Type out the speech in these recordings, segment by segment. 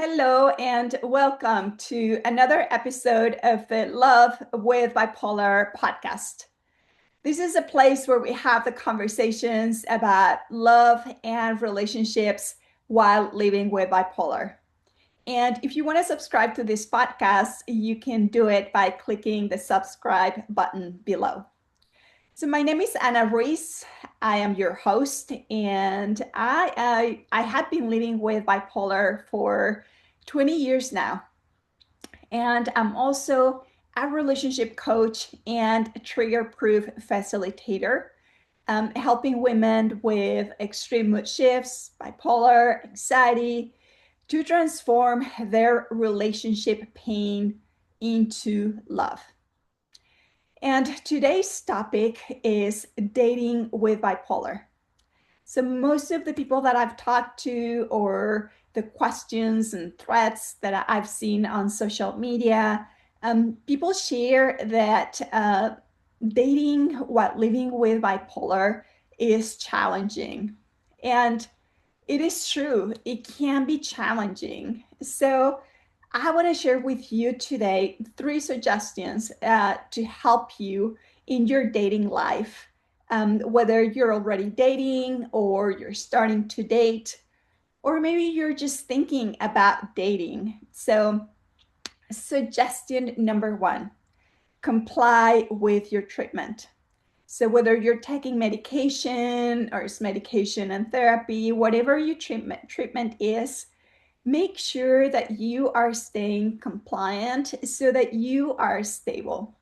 Hello and welcome to another episode of the Love with Bipolar podcast. This is a place where we have the conversations about love and relationships while living with bipolar. And if you want to subscribe to this podcast, you can do it by clicking the subscribe button below. So my name is Ana Ruiz. I am your host, and I have been living with bipolar for 20 years now. And I'm also a relationship coach and a trigger-proof facilitator, helping women with extreme mood shifts, bipolar, anxiety, to transform their relationship pain into love. And today's topic is dating with bipolar. So, most of the people that I've talked to, or the questions and threads that I've seen on social media, people share that dating while living with bipolar is challenging. And it is true, it can be challenging. So, I want to share with you today three suggestions to help you in your dating life. Whether you're already dating or you're starting to date, or maybe you're just thinking about dating. So, suggestion number one, comply with your treatment. So, whether you're taking medication or it's medication and therapy, whatever your treatment is, make sure that you are staying compliant so that you are stable.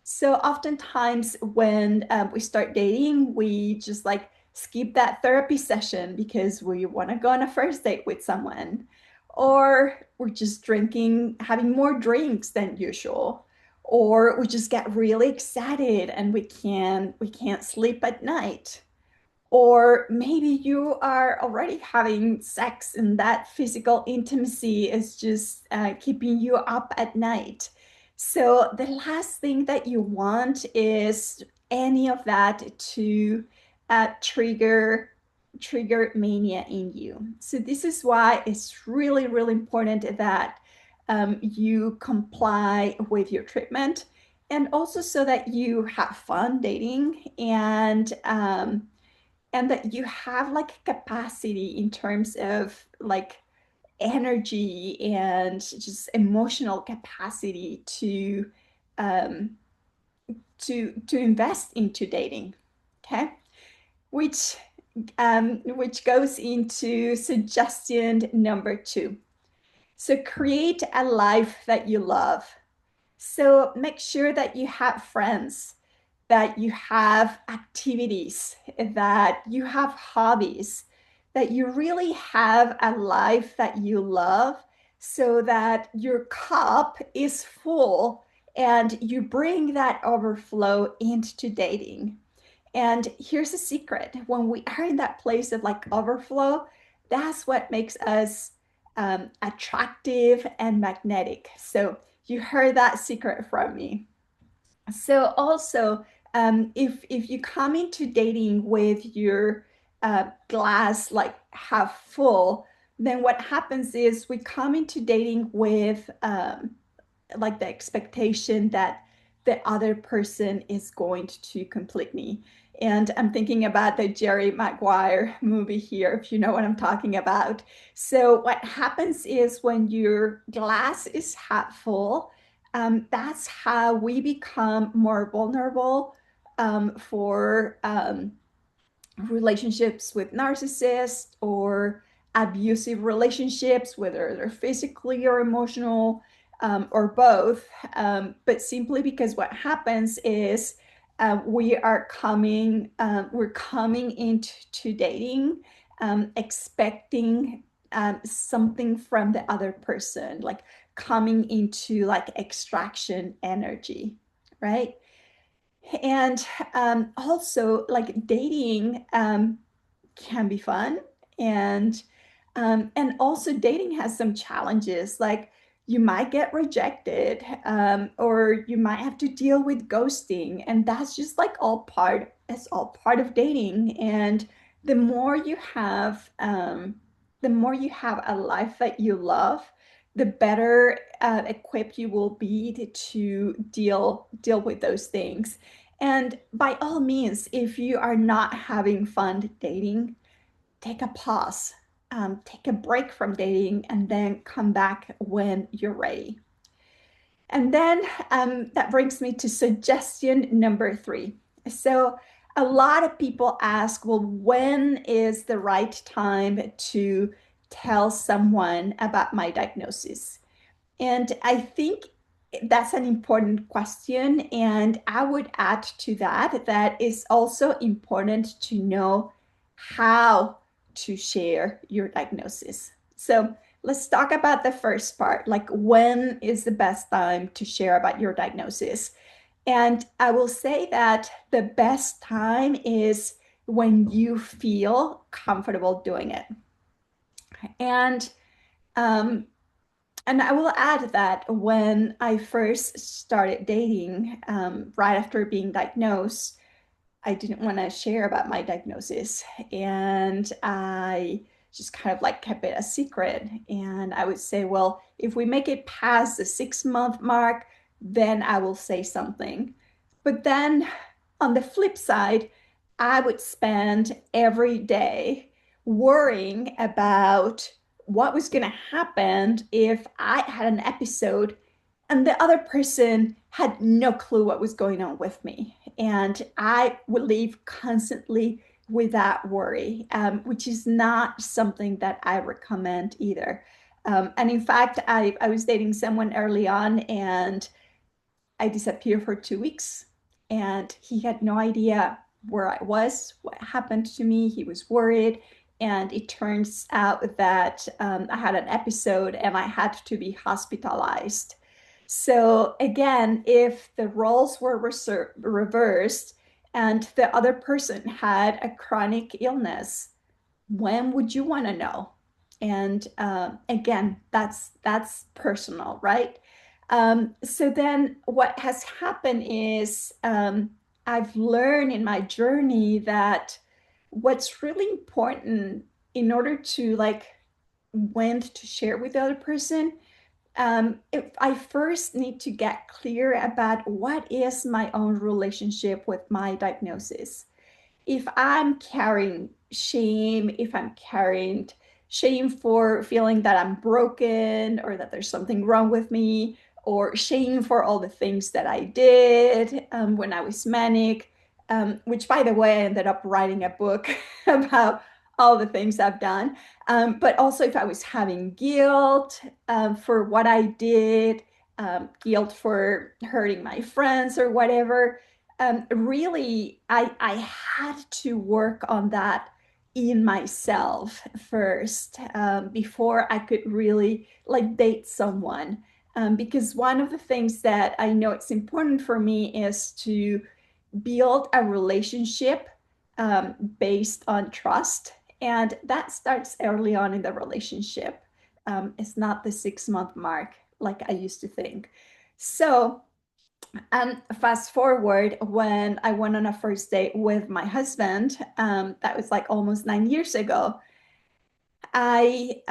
So oftentimes when we start dating, we just like skip that therapy session because we want to go on a first date with someone, or we're just drinking, having more drinks than usual, or we just get really excited and we can't sleep at night. Or maybe you are already having sex and that physical intimacy is just keeping you up at night. So the last thing that you want is any of that to trigger mania in you. So this is why it's really, really important that you comply with your treatment, and also so that you have fun dating, and that you have like capacity in terms of like energy and just emotional capacity um, to invest into dating. Okay, which goes into suggestion number two. So create a life that you love. So make sure that you have friends, that you have activities, that you have hobbies, that you really have a life that you love, so that your cup is full and you bring that overflow into dating. And here's a secret: when we are in that place of like overflow, that's what makes us attractive and magnetic. So you heard that secret from me. So also, if you come into dating with your glass like half full, then what happens is we come into dating with like the expectation that the other person is going to complete me. And I'm thinking about the Jerry Maguire movie here, if you know what I'm talking about. So what happens is when your glass is half full, that's how we become more vulnerable for relationships with narcissists or abusive relationships, whether they're physically or emotional, or both. But simply because what happens is we're coming into dating expecting something from the other person, like coming into like extraction energy, right? And also, like dating can be fun, and also dating has some challenges. Like you might get rejected, or you might have to deal with ghosting, and that's just like all part. It's all part of dating. And the more you have, the more you have a life that you love, the better equipped you will be to deal with those things. And by all means, if you are not having fun dating, take a pause, take a break from dating, and then come back when you're ready. And then that brings me to suggestion number three. So, a lot of people ask, well, when is the right time to tell someone about my diagnosis? And I think that's an important question. And I would add to that that it's also important to know how to share your diagnosis. So let's talk about the first part, like when is the best time to share about your diagnosis? And I will say that the best time is when you feel comfortable doing it. And um, and I will add that when I first started dating, right after being diagnosed, I didn't want to share about my diagnosis. And I just kind of like kept it a secret. And I would say, well, if we make it past the 6 month mark, then I will say something. But then on the flip side, I would spend every day worrying about what was going to happen if I had an episode and the other person had no clue what was going on with me. And I would live constantly with that worry, which is not something that I recommend either. And in fact, I was dating someone early on and I disappeared for 2 weeks and he had no idea where I was, what happened to me. He was worried. And it turns out that I had an episode and I had to be hospitalized. So, again, if the roles were reversed and the other person had a chronic illness, when would you want to know? And again, that's personal, right? So then what has happened is I've learned in my journey that what's really important in order to like when to share with the other person, if I first need to get clear about what is my own relationship with my diagnosis. If I'm carrying shame, if I'm carrying shame for feeling that I'm broken or that there's something wrong with me, or shame for all the things that I did when I was manic, which, by the way, I ended up writing a book about all the things I've done. But also, if I was having guilt for what I did, guilt for hurting my friends or whatever, really, I had to work on that in myself first before I could really like date someone. Because one of the things that I know it's important for me is to build a relationship based on trust. And that starts early on in the relationship. It's not the 6 month mark like I used to think. So, fast forward when I went on a first date with my husband, that was like almost 9 years ago. I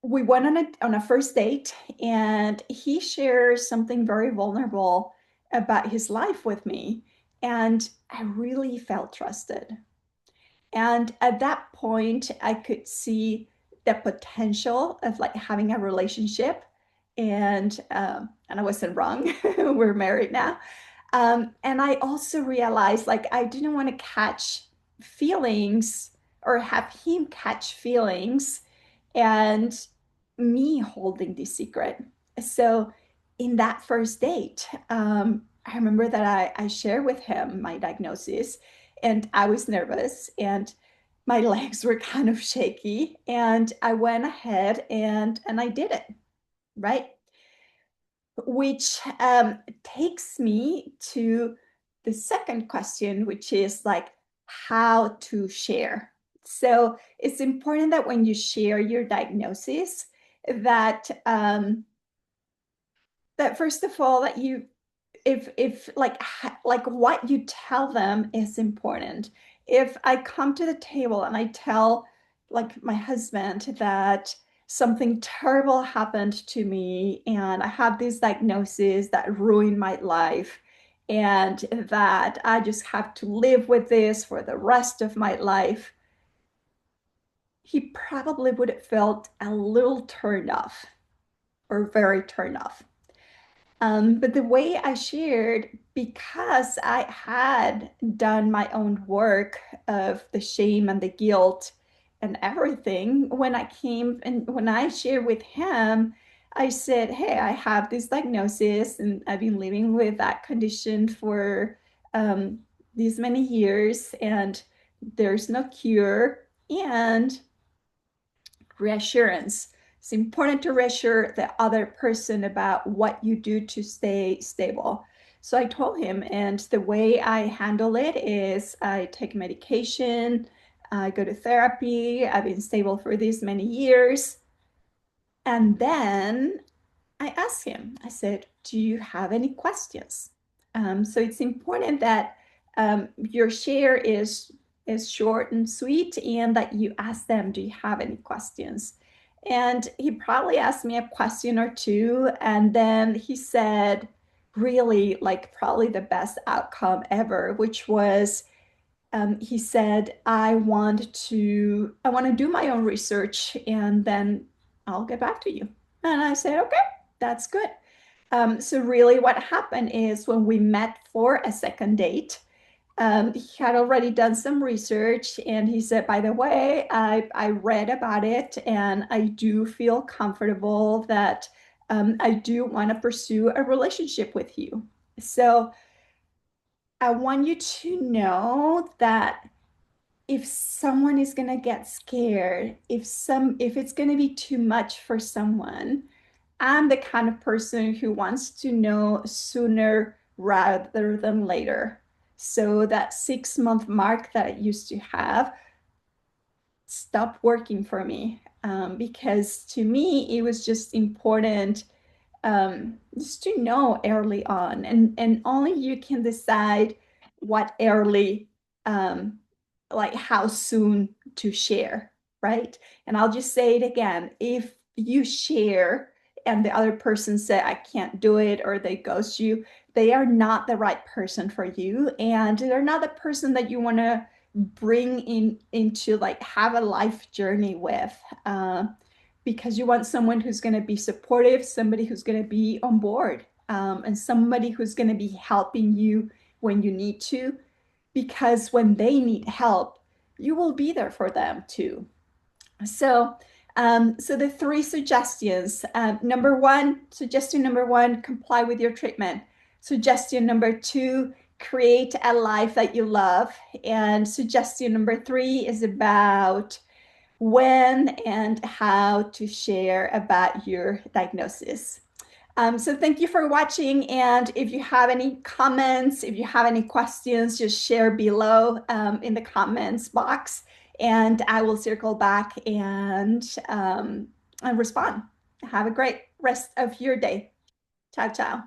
We went on a first date, and he shares something very vulnerable about his life with me, and I really felt trusted. And at that point, I could see the potential of like having a relationship, and I wasn't wrong. We're married now. And I also realized like I didn't want to catch feelings or have him catch feelings and me holding the secret. So in that first date, I remember that I shared with him my diagnosis, and I was nervous and my legs were kind of shaky, and I went ahead and I did it, right? Which takes me to the second question, which is like how to share. So it's important that when you share your diagnosis, that that first of all, that you, if like what you tell them is important. If I come to the table and I tell like my husband that something terrible happened to me, and I have this diagnosis that ruined my life, and that I just have to live with this for the rest of my life, he probably would have felt a little turned off or very turned off. But the way I shared, because I had done my own work of the shame and the guilt and everything, when I came and when I shared with him, I said, hey, I have this diagnosis and I've been living with that condition for um, these many years, and there's no cure. And reassurance. It's important to reassure the other person about what you do to stay stable. So I told him, and the way I handle it is I take medication, I go to therapy, I've been stable for these many years. And then I asked him, I said, do you have any questions? So it's important that your share is short and sweet, and that you ask them, do you have any questions? And he probably asked me a question or two, and then he said, really, like probably the best outcome ever, which was he said, I want to do my own research, and then I'll get back to you. And I said, okay, that's good. So really what happened is when we met for a second date, he had already done some research, and he said, by the way, I read about it, and I do feel comfortable that I do want to pursue a relationship with you. So I want you to know that if someone is going to get scared, if it's going to be too much for someone, I'm the kind of person who wants to know sooner rather than later. So that 6 month mark that I used to have stopped working for me, because to me it was just important just to know early on, and only you can decide what early, um, like how soon to share, right? And I'll just say it again: if you share and the other person say I can't do it, or they ghost you, they are not the right person for you, and they're not the person that you want to bring into like have a life journey with. Because you want someone who's going to be supportive, somebody who's going to be on board, and somebody who's going to be helping you when you need to. Because when they need help, you will be there for them too. So, so the three suggestions. Suggestion number one, comply with your treatment. Suggestion number two, create a life that you love. And suggestion number three is about when and how to share about your diagnosis. So thank you for watching. And if you have any comments, if you have any questions, just share below in the comments box, and I will circle back and respond. Have a great rest of your day. Ciao, ciao.